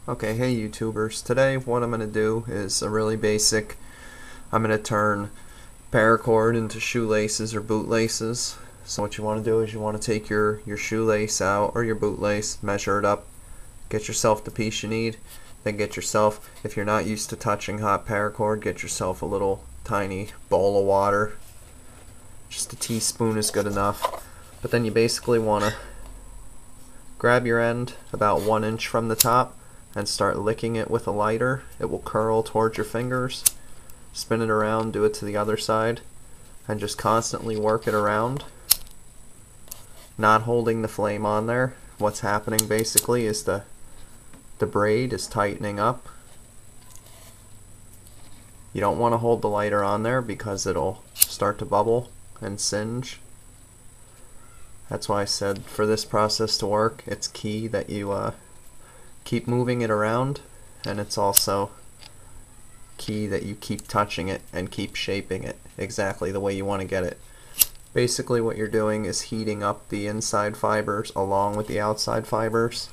Okay, hey YouTubers. Today what I'm going to do is a really basic, I'm going to turn paracord into shoelaces or bootlaces. So what you want to do is you want to take your shoelace out or your bootlace, measure it up, get yourself the piece you need, then get yourself, if you're not used to touching hot paracord, get yourself a little tiny bowl of water. Just a teaspoon is good enough. But then you basically want to grab your end about 1 inch from the top and start licking it with a lighter. It will curl towards your fingers. Spin it around, do it to the other side, and just constantly work it around, not holding the flame on there. What's happening basically is the braid is tightening up. You don't want to hold the lighter on there because it'll start to bubble and singe. That's why I said for this process to work, it's key that you keep moving it around, and it's also key that you keep touching it and keep shaping it exactly the way you want to get it. Basically what you're doing is heating up the inside fibers along with the outside fibers,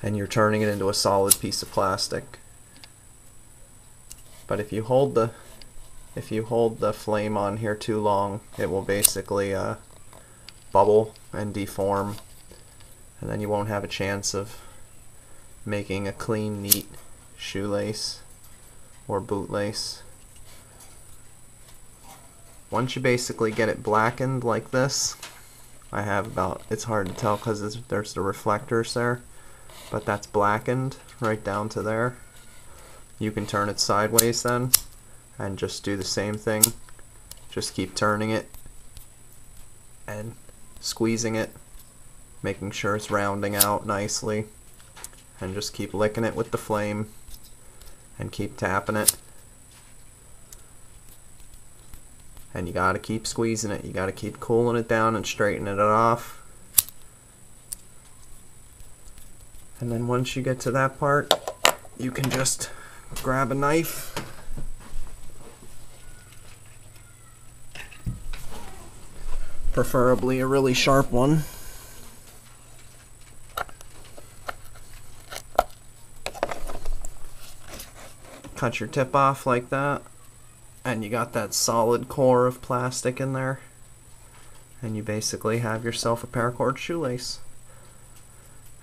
and you're turning it into a solid piece of plastic. But if you hold the flame on here too long, it will basically bubble and deform, and then you won't have a chance of making a clean, neat shoelace or bootlace. Once you basically get it blackened like this, I have about, it's hard to tell because there's the reflectors there, but that's blackened right down to there. You can turn it sideways then and just do the same thing. Just keep turning it and squeezing it, making sure it's rounding out nicely, and just keep licking it with the flame and keep tapping it. And you gotta keep squeezing it, you gotta keep cooling it down and straightening it off. And then once you get to that part, you can just grab a knife, preferably a really sharp one, cut your tip off like that, and you got that solid core of plastic in there, and you basically have yourself a paracord shoelace.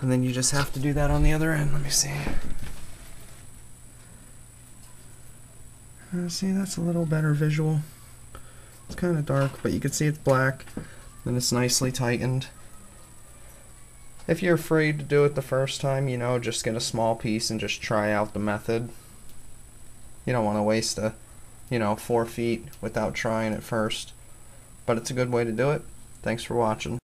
And then you just have to do that on the other end. Let me see. See, that's a little better visual. It's kind of dark, but you can see it's black, and it's nicely tightened. If you're afraid to do it the first time, you know, just get a small piece and just try out the method. You don't want to waste 4 feet without trying it first. But it's a good way to do it. Thanks for watching.